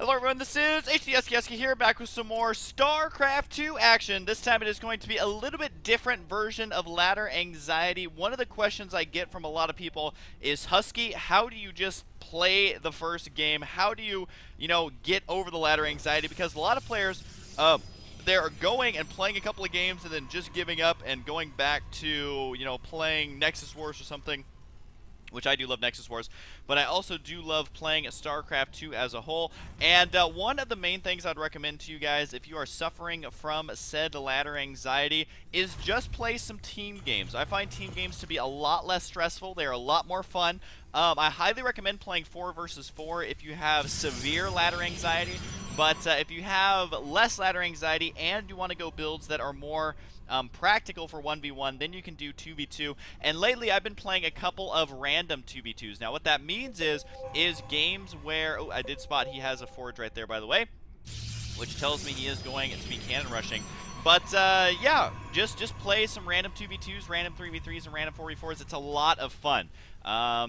Hello everyone, this is Husky here, back with some more StarCraft 2 action. This time it is going to be a little bit different version of Ladder Anxiety. One of the questions I get from a lot of people is, Husky, how do you just play the first game? How do you, get over the Ladder Anxiety? Because a lot of players, they're going and playing a couple of games and then just giving up and going back to, playing Nexus Wars or something. Which I do love Nexus Wars, but I also do love playing StarCraft 2 as a whole. And one of the main things I'd recommend to you guys, if you are suffering from said ladder anxiety, is just play some team games. I find team games to be a lot less stressful. They are a lot more fun. I highly recommend playing 4 versus 4 if you have severe ladder anxiety. But if you have less ladder anxiety and you want to go builds that are more practical for 1v1, then you can do 2v2. And lately I've been playing a couple of random 2v2s. Now what that means is games where, oh, I did spot he has a forge right there, by the way, which tells me he is going to be cannon rushing. But yeah, just play some random 2v2s, random 3v3s, and random 4v4s. It's a lot of fun.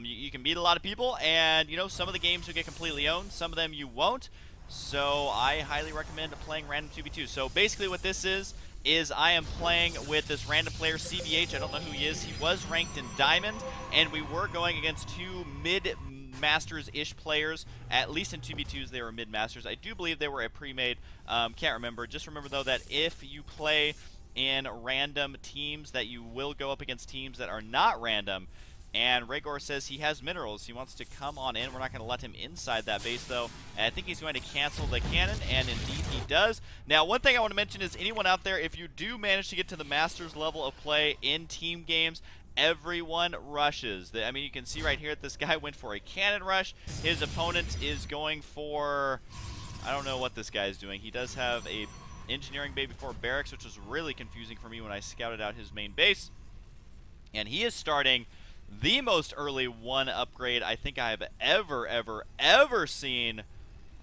You can beat a lot of people, and some of the games you'll get completely owned, some of them you won't. So I highly recommend playing random 2v2. So basically what this is I am playing with this random player, CBH. I don't know who he is. He was ranked in Diamond, and we were going against 2 mid-masters-ish players. At least in 2v2s, they were mid-masters. I do believe they were a pre-made. Can't remember. Just remember, though, that if you play in random teams, that you will go up against teams that are not random. And Rhaegor says he has minerals. He wants to come on in. We're not going to let him inside that base, though. And I think he's going to cancel the cannon, and indeed he does. Now, one thing I want to mention is anyone out there, if you do manage to get to the Masters level of play in team games, everyone rushes. I mean, you can see right here that this guy went for a cannon rush. His opponent is going for, I don't know what this guy is doing. He does have a engineering bay before barracks, which was really confusing for me when I scouted out his main base. And he is starting the most early 1 upgrade I think I have ever seen.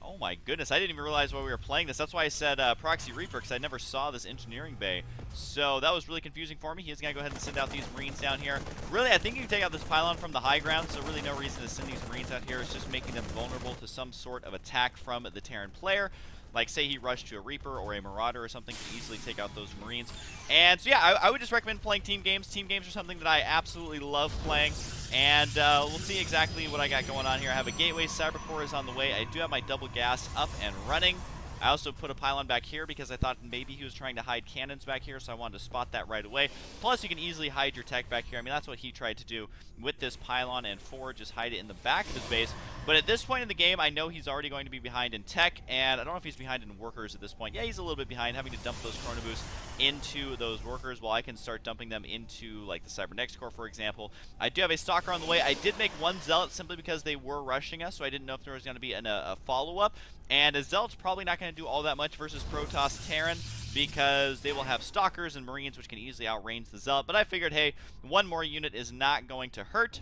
Oh my goodness, I didn't even realize why we were playing this. That's why I said Proxy Reaper, because I never saw this engineering bay. So that was really confusing for me. He's going to go ahead and send out these Marines down here. Really, I think you can take out this pylon from the high ground, so really no reason to send these Marines out here. It's just making them vulnerable to some sort of attack from the Terran player. Like, say he rushed to a Reaper or a Marauder or something to easily take out those Marines. And so, yeah, I would just recommend playing team games. Team games are something that I absolutely love playing. And we'll see exactly what I got going on here. I have a Gateway. Cybercore is on the way. I do have my double gas up and running. I also put a pylon back here because I thought maybe he was trying to hide cannons back here, so I wanted to spot that right away. Plus, you can easily hide your tech back here. I mean, that's what he tried to do with this pylon and forge, just hide it in the back of his base. But at this point in the game, I know he's already going to be behind in tech, and I don't know if he's behind in workers at this point. Yeah, he's a little bit behind, having to dump those chrono boosts into those workers while I can start dumping them into, like, the Cybernex core, for example. I do have a stalker on the way. I did make 1 zealot simply because they were rushing us, so I didn't know if there was going to be a follow-up. And a zealot's probably not going to do all that much versus Protoss Terran, because they will have stalkers and marines which can easily outrange the zealot. But I figured, hey, 1 more unit is not going to hurt.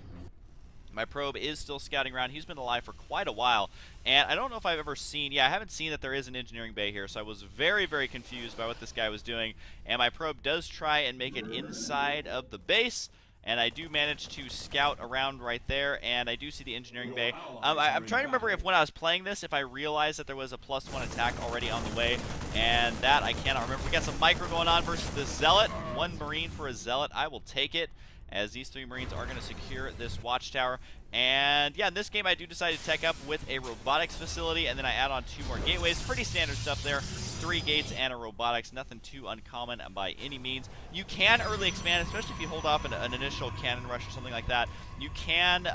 My probe is still scouting around. He's been alive for quite a while. And I don't know if I've ever seen, yeah, I haven't seen that there is an engineering bay here, so I was very, very confused by what this guy was doing. And my probe does try and make it inside of the base. And I do manage to scout around right there, and I do see the engineering bay. I'm trying to remember if when I was playing this, if I realized that there was a +1 attack already on the way, and that I cannot remember. We got some micro going on versus the Zealot. 1 Marine for a Zealot. I will take it, as these 3 Marines are going to secure this watchtower. And yeah, in this game I do decide to tech up with a robotics facility, and then I add on 2 more gateways. Pretty standard stuff there. 3 gates and a robotics. Nothing too uncommon by any means. You can early expand, especially if you hold off an initial cannon rush or something like that. You can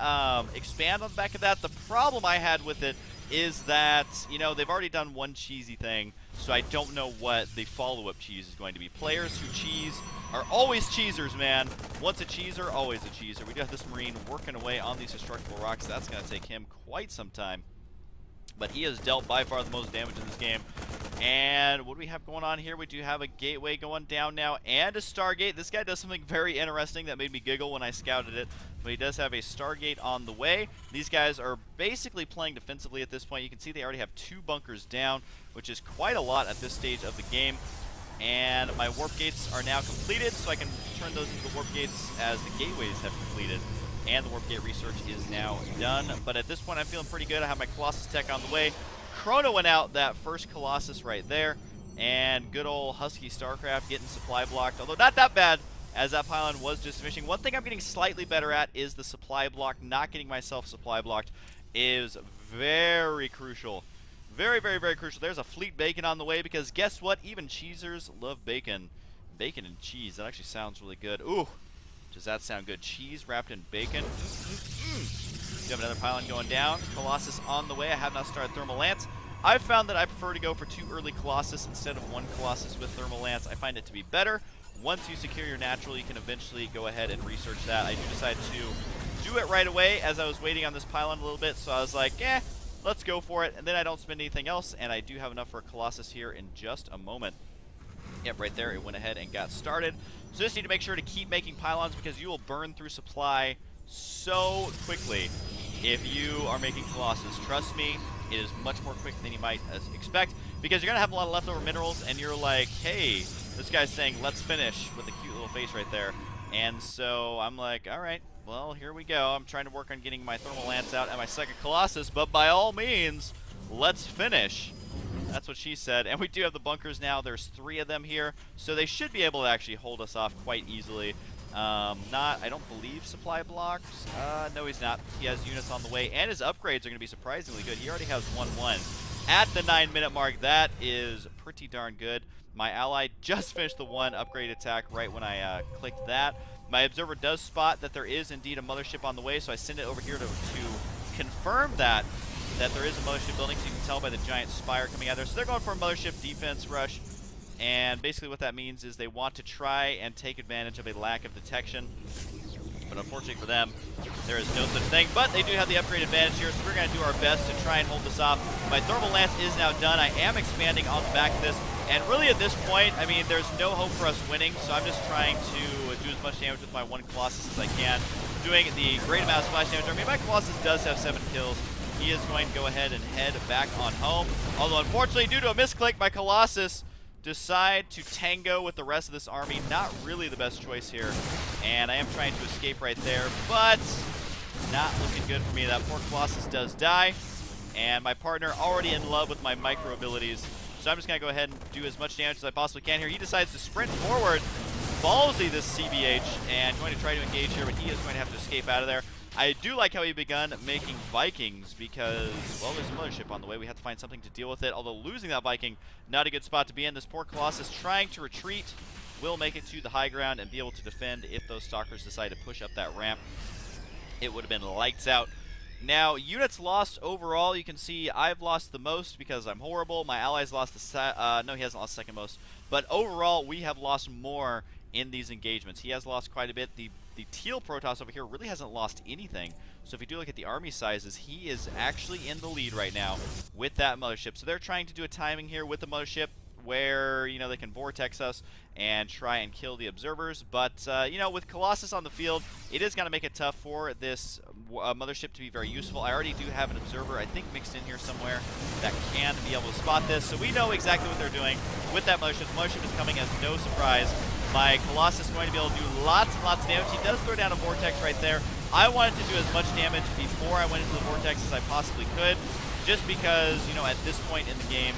expand on the back of that. The problem I had with it is that, they've already done 1 cheesy thing, so I don't know what the follow-up cheese is going to be. Players who cheese are always cheesers, man. Once a cheeser, always a cheeser. We do have this Marine working away on these destructible rocks. That's going to take him quite some time. But he has dealt by far the most damage in this game. And what do we have going on here? We do have a gateway going down now and a Stargate. This guy does something very interesting that made me giggle when I scouted it. But he does have a Stargate on the way. These guys are basically playing defensively at this point. You can see they already have 2 bunkers down, which is quite a lot at this stage of the game. And my warp gates are now completed, so I can turn those into the warp gates as the gateways have completed. And the warp gate research is now done. But at this point, I'm feeling pretty good. I have my Colossus tech on the way. chronoing out that first Colossus right there. And good old Husky StarCraft getting supply blocked, although not that bad, as that pylon was just finishing. One thing I'm getting slightly better at is the supply block. Not getting myself supply blocked is very crucial. Very, very, very crucial. There's a fleet bacon on the way, because guess what? Even cheesers love bacon. Bacon and cheese. That actually sounds really good. Ooh, does that sound good? Cheese wrapped in bacon. You have another pylon going down. Colossus on the way. I have not started Thermal Lance. I've found that I prefer to go for 2 early Colossus instead of 1 Colossus with Thermal Lance. I find it to be better. Once you secure your natural, you can eventually go ahead and research that. I do decide to do it right away as I was waiting on this pylon a little bit, so I was like, let's go for it. And then I don't spend anything else, and I do have enough for a Colossus here in just a moment. Yep, right there, it went ahead and got started. So just need to make sure to keep making pylons, because you will burn through supply so quickly if you are making Colossus. Trust me, it is much more quick than you might expect, because you're going to have a lot of leftover minerals, and you're like, hey, this guy's saying, let's finish, with a cute little face right there. And so I'm like, all right, well, here we go. I'm trying to work on getting my Thermal Lance out and my second Colossus, but by all means, let's finish. That's what she said. And we do have the bunkers now. There's 3 of them here, so they should be able to actually hold us off quite easily. I don't believe supply blocks. No, he's not. He has units on the way, and his upgrades are going to be surprisingly good. He already has 1-1 at the 9-minute mark. That is pretty darn good. My ally just finished the 1 upgrade attack right when I clicked that. My observer does spot that there is indeed a mothership on the way, so I send it over here to confirm that there is a mothership building, so you can tell by the giant spire coming out there. So they're going for a mothership defense rush. And basically what that means is they want to try and take advantage of a lack of detection. But unfortunately for them, there is no such thing. But they do have the upgrade advantage here, so we're going to do our best to try and hold this off. My Thermal Lance is now done. I am expanding on the back of this. And really at this point, I mean, there's no hope for us winning, so I'm just trying to do as much damage with my 1 Colossus as I can. Doing the great amount of splash damage. I mean, my Colossus does have 7 kills. He is going to go ahead and head back on home. Although unfortunately, due to a misclick, my Colossus decide to tango with the rest of this army. Not really the best choice here. And I am trying to escape right there, but not looking good for me. That poor Colossus does die. And my partner already in love with my micro abilities. So I'm just going to go ahead and do as much damage as I possibly can here. He decides to sprint forward. Ballsy, this CBH, and going to try to engage here, but he is going to have to escape out of there. I do like how he begun making Vikings because, well, there's a mothership on the way. We have to find something to deal with it, although losing that Viking, not a good spot to be in. This poor Colossus trying to retreat will make it to the high ground and be able to defend if those stalkers decide to push up that ramp. It would have been lights out. Now, units lost overall, you can see I've lost the most because I'm horrible. My allies lost the no, he hasn't lost second most. But overall, we have lost more in these engagements. He has lost quite a bit. The teal Protoss over here really hasn't lost anything. So if you do look at the army sizes, he is actually in the lead right now with that mothership. So they're trying to do a timing here with the mothership where, you know, they can vortex us and try and kill the observers. But, you know, with Colossus on the field, it is going to make it tough for this mothership to be very useful. I already do have an observer, I think, mixed in here somewhere that can be able to spot this. So we know exactly what they're doing with that mothership. The mothership is coming as no surprise. My Colossus is going to be able to do lots and lots of damage. He does throw down a vortex right there. I wanted to do as much damage before I went into the vortex as I possibly could, just because, you know, at this point in the game,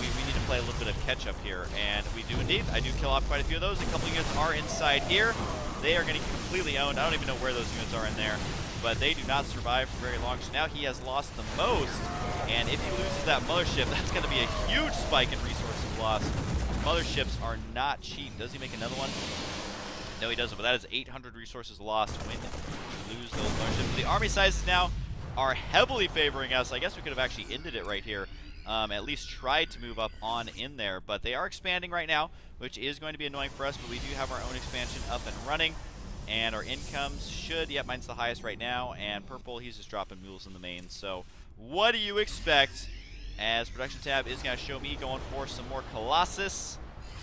we need to play a little bit of catch-up here, and we do indeed. I do kill off quite a few of those. A couple units are inside here. They are getting completely owned. I don't even know where those units are in there, but they do not survive for very long. So now he has lost the most, and if he loses that mothership, that's going to be a huge spike in resources lost. Motherships are not cheap. Does he make another one? No, he doesn't, but that is 800 resources lost when you lose those motherships. The army sizes now are heavily favoring us. I guess we could have actually ended it right here. At least tried to move up on in there, but they are expanding right now, which is going to be annoying for us, but we do have our own expansion up and running, and our incomes should, yep, mine's the highest right now, and purple, he's just dropping mules in the main. So what do you expect? As production tab is going to show me going for some more Colossus,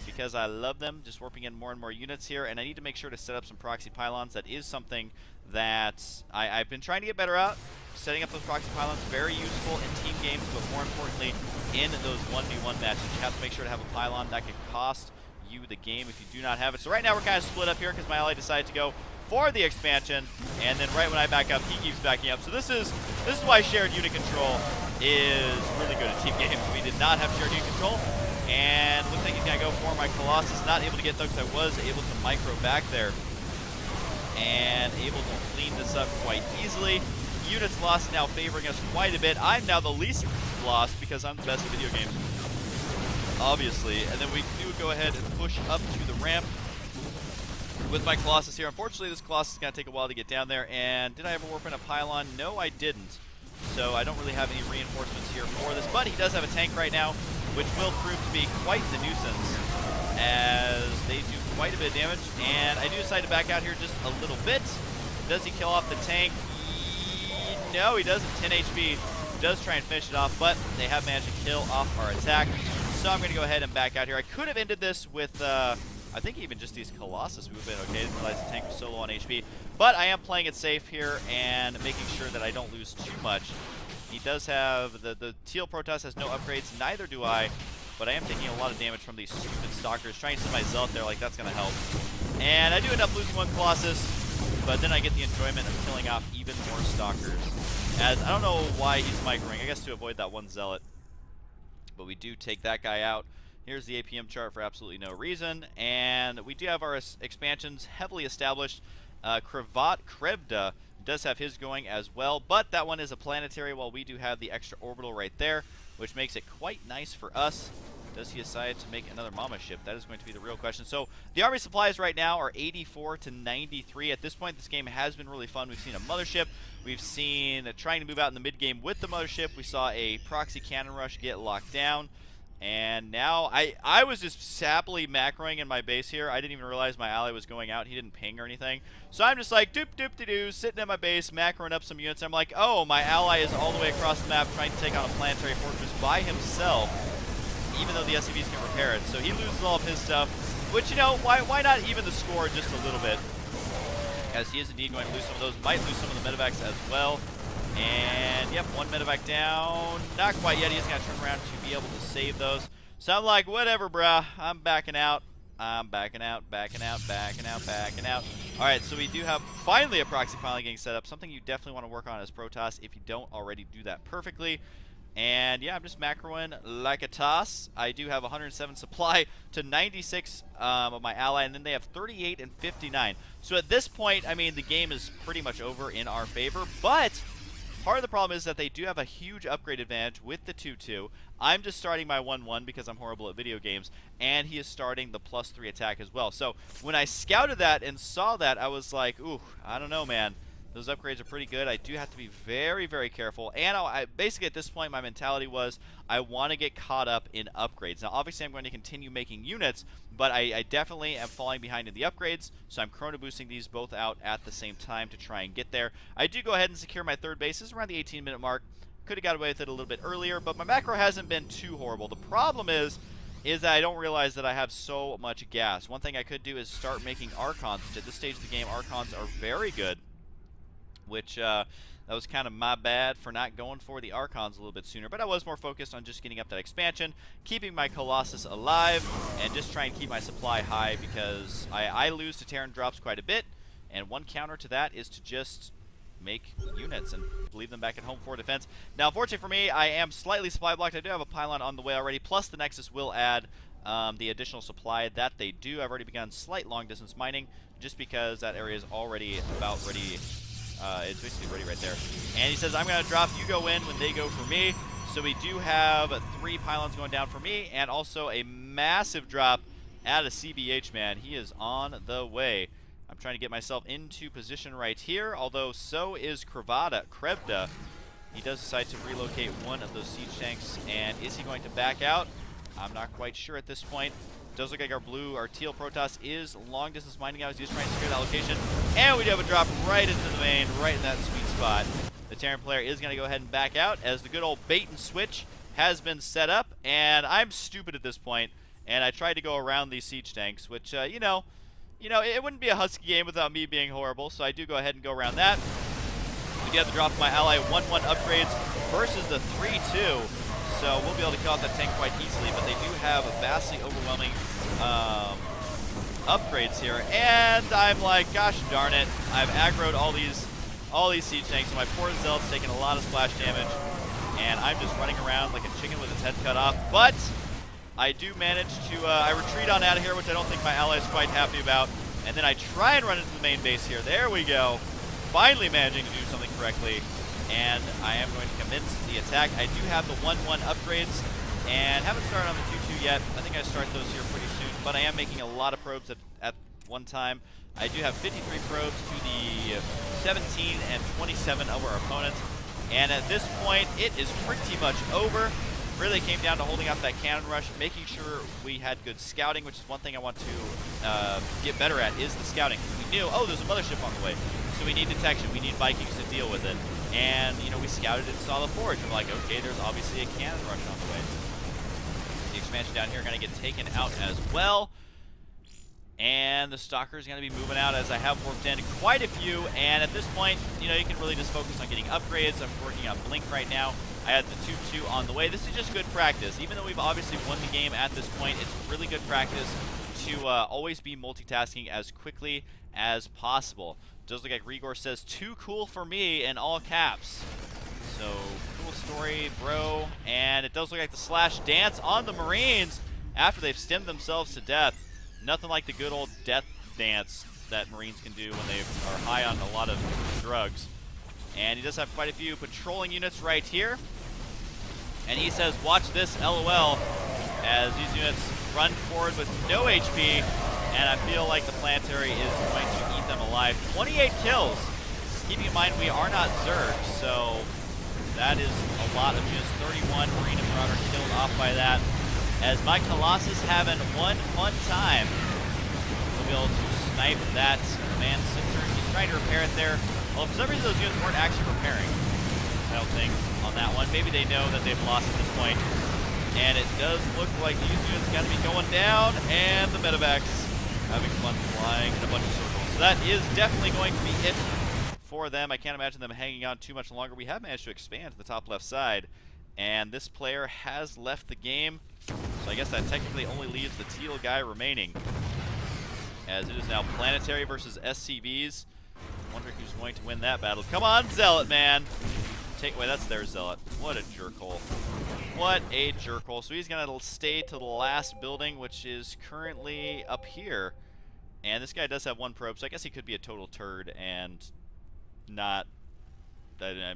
because I love them, just warping in more and more units here, and I need to make sure to set up some proxy pylons. That is something that I've been trying to get better at. Setting up those proxy pylons, very useful in team games, but more importantly, in those 1v1 matches. You have to make sure to have a pylon that could cost you the game if you do not have it. So right now we're kind of split up here because my ally decided to go for the expansion, and then right when I back up, he keeps backing up. So this is why shared unit control is really good at team games. We did not have TRD control, and looks like he's gonna go for my Colossus. Not able to get though, because I was able to micro back there, and able to clean this up quite easily. Units lost now favoring us quite a bit. I'm now the least lost because I'm the best at video games, obviously. And then we do go ahead and push up to the ramp with my Colossus here. Unfortunately, this Colossus is going to take a while to get down there. And did I ever warp in a pylon? No, I didn't. So I don't really have any reinforcements here for this. But he does have a tank right now, which will prove to be quite the nuisance, as they do quite a bit of damage. And I do decide to back out here just a little bit. Does he kill off the tank? No, he doesn't. 10 HP. Does try and finish it off, but they have managed to kill off our attack. So I'm going to go ahead and back out here. I could have ended this with, I think even just these Colossus would have been okay. I didn't realize the tank was so low on HP. But I am playing it safe here and making sure that I don't lose too much. He does have, the Teal Protoss has no upgrades, neither do I. But I am taking a lot of damage from these stupid Stalkers. Trying to send my Zealot there, like that's going to help. And I do end up losing one Colossus, but then I get the enjoyment of killing off even more Stalkers. As I don't know why he's microing, I guess to avoid that one Zealot. But we do take that guy out. Here's the APM chart for absolutely no reason. And we do have our expansions heavily established. Krebda does have his going as well, but that one is a planetary, while we do have the extra orbital right there, which makes it quite nice for us. Does he decide to make another Mama ship? That is going to be the real question. So the army supplies right now are 84 to 93. At this point, this game has been really fun. We've seen a mothership. We've seen trying to move out in the mid game with the mothership. We saw a proxy cannon rush get locked down. And now I was just sappily macroing in my base here. I didn't even realize my ally was going out. He didn't ping or anything. So I'm just like doop doop de doo, sitting at my base, macroing up some units. I'm like, oh, my ally is all the way across the map trying to take on a planetary fortress by himself, even though the SCVs can repair it. So he loses all of his stuff, which, you know, why not even the score just a little bit? As he is indeed going to lose some of those. Might lose some of the medevacs as well. And, yep, one medevac down. Not quite yet. He's going to turn around to be able to save those. So I'm like, whatever, bruh. I'm backing out. I'm backing out, backing out, backing out, backing out. All right, so we do have finally a proxy pylon getting set up. Something you definitely want to work on as Protoss if you don't already do that perfectly. And yeah, I'm just macroing like a toss. I do have 107 supply to 96 of my ally, and then they have 38 and 59. So at this point, I mean, the game is pretty much over in our favor, but part of the problem is that they do have a huge upgrade advantage with the 2-2. I'm just starting my 1-1 because I'm horrible at video games, and he is starting the +3 attack as well. So when I scouted that and saw that, I was like, ooh, I don't know, man. Those upgrades are pretty good. I do have to be very, very careful. And basically at this point, my mentality was I want to get caught up in upgrades. Now, obviously, I'm going to continue making units, but I definitely am falling behind in the upgrades, so I'm chrono boosting these both out at the same time to try and get there. I do go ahead and secure my third base. This is around the 18-minute mark. Could have got away with it a little bit earlier, but my macro hasn't been too horrible. The problem is that I don't realize that I have so much gas. One thing I could do is start making Archons, which at this stage of the game, Archons are very good. Which that was kind of my bad for not going for the Archons a little bit sooner. But I was more focused on just getting up that expansion, keeping my Colossus alive, and just trying to keep my supply high, because I lose to Terran drops quite a bit. And one counter to that is to just make units and leave them back at home for defense. Now, unfortunately for me, I am slightly supply blocked. I do have a pylon on the way already, plus the Nexus will add the additional supply that they do. I've already begun slight long-distance mining, just because that area is already about ready. It's basically ready right there. And he says, I'm going to drop, you go in when they go for me. So we do have 3 pylons going down for me, and also a massive drop out of CBH, man. He is on the way. I'm trying to get myself into position right here, although so is Krebda. He does decide to relocate one of those siege tanks, and is he going to back out? I'm not quite sure at this point. Does look like our teal Protoss is long distance mining out. He's trying to secure that location. And we do have a drop right into the main, right in that sweet spot. The Terran player is going to go ahead and back out, as the good old bait and switch has been set up. And I'm stupid at this point, and I tried to go around these siege tanks, which, you know, it wouldn't be a Husky game without me being horrible. So I do go ahead and go around that. We do have to drop my ally 1-1 upgrades versus the 3-2. So we'll be able to kill out that tank quite easily, but they do have a vastly overwhelming upgrades here. And I'm like, gosh darn it, I've aggroed all these siege tanks, so my poor Zealot's taking a lot of splash damage. and I'm just running around like a chicken with its head cut off. But I do manage to, I retreat on out of here, which I don't think my ally is quite happy about. And then I try and run into the main base here. There we go. Finally managing to do something correctly. And I am going to commence the attack. I do have the 1-1 upgrades and haven't started on the 2-2 yet. I think I start those here pretty soon, but I am making a lot of probes at one time. I do have 53 probes to the 17 and 27 of our opponents. And at this point, it is pretty much over. Really came down to holding up that cannon rush, making sure we had good scouting, which is one thing I want to get better at, is the scouting. We knew, oh, there's a mothership on the way, so we need detection, we need Vikings to deal with it. And, you know, we scouted and saw the forge. I'm like, okay, there's obviously a cannon rush on the way. The expansion down here are going to get taken out as well. And the Stalker is going to be moving out, as I have worked in quite a few. And at this point, you know, you can really just focus on getting upgrades. I'm working on Blink right now. I had the 2-2 on the way. This is just good practice. Even though we've obviously won the game at this point, it's really good practice to always be multitasking as quickly as possible. Does look like Rigor says, "Too cool for me," in all caps. So, cool story, bro. And it does look like the slash dance on the Marines after they've stemmed themselves to death. Nothing like the good old death dance that Marines can do when they are high on a lot of drugs. And he does have quite a few patrolling units right here. And he says, "Watch this, LOL," as these units run forward with no HP. And I feel like the planetary is going to eat them alive. 28 kills. Keeping in mind we are not Zerg, so that is a lot of just 31 Marine and Marauder killed off by that. As my Colossus having one fun time, we'll be able to snipe that command center. He's trying to repair it there. Well, for some reason those units weren't actually repairing, I don't think, on that one. Maybe they know that they've lost at this point. And it does look like these units got to be going down, and the medevacs having fun flying in a bunch of circles. So that is definitely going to be it for them. I can't imagine them hanging on too much longer. We have managed to expand to the top left side, and this player has left the game. So I guess that technically only leaves the teal guy remaining, as it is now Planetary versus SCVs. Wondering who's going to win that battle. Come on, Zealot, man! Wait, that's their Zealot. What a jerkhole. What a jerkhole. So he's going to stay to the last building, which is currently up here. And this guy does have one probe, so I guess he could be a total turd and not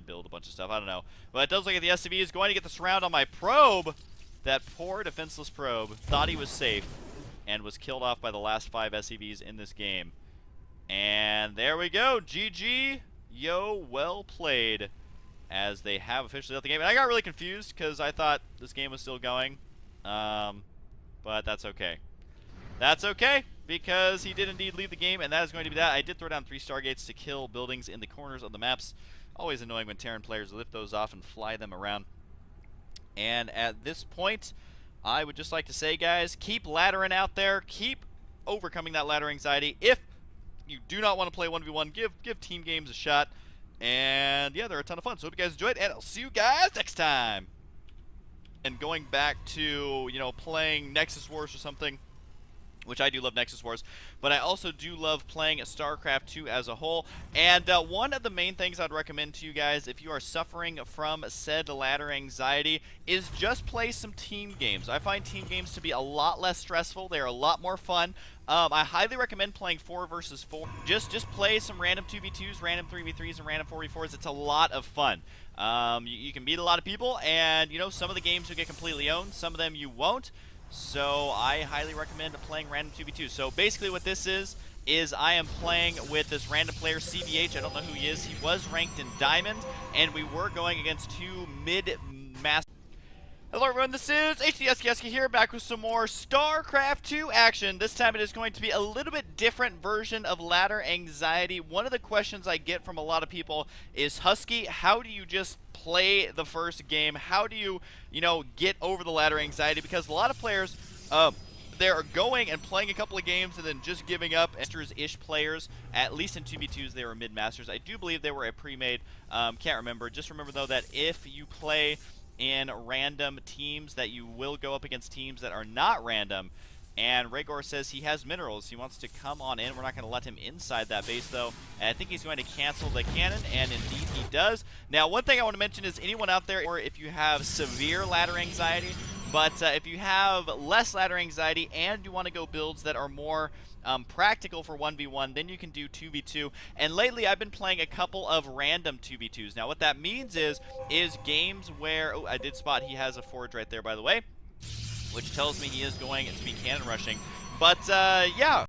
build a bunch of stuff. I don't know. But it does look like the SCV is going to get the surround on my probe. That poor defenseless probe thought he was safe and was killed off by the last 5 SCVs in this game. And there we go. GG. Yo, well played. As they have officially left the game. And I got really confused because I thought this game was still going. But that's okay. That's okay, because he did indeed leave the game, and that is going to be that. I did throw down 3 Stargates to kill buildings in the corners of the maps. Always annoying when Terran players lift those off and fly them around. And at this point, I would just like to say, guys, keep laddering out there. Keep overcoming that ladder anxiety. If you do not want to play 1v1, give team games a shot. And yeah, they're a ton of fun. So hope you guys enjoyed, and I'll see you guys next time. And going back to, you know, playing Nexus Wars or something, which I do love Nexus Wars, but I also do love playing StarCraft 2 as a whole. And one of the main things I'd recommend to you guys, if you are suffering from said ladder anxiety, is just play some team games. I find team games to be a lot less stressful. They're a lot more fun. I highly recommend playing 4 versus 4. Just play some random 2v2s, random 3v3s, and random 4v4s. It's a lot of fun. You can meet a lot of people, and, you know, some of the games you'll get completely owned, some of them you won't. So I highly recommend playing random 2v2. So basically what this is I am playing with this random player, CBH. I don't know who he is. He was ranked in Diamond, and we were going against 2 mid-master. Hello everyone, this is Husky here, back with some more StarCraft 2 action. This time it is going to be a little bit different version of ladder anxiety. One of the questions I get from a lot of people is, Husky, how do you just play the first game? How do you, get over the ladder anxiety? Because a lot of players, they're going and playing a couple of games and then just giving up. Masters-ish players, at least in 2v2s, they were mid-masters. I do believe they were a pre-made, can't remember. Just remember, though, that if you play in random teams, that you will go up against teams that are not random. And Rhaegor says he has minerals. He wants to come on in. We're not going to let him inside that base, though. And I think he's going to cancel the cannon, and indeed he does. Now, one thing I want to mention is anyone out there, or if you have severe ladder anxiety, but if you have less ladder anxiety and you want to go builds that are more practical for 1v1, then you can do 2v2. And lately, I've been playing a couple of random 2v2s. Now, what that means is games where... Oh, I did spot he has a forge right there, by the way, which tells me he is going to be cannon rushing. But, yeah,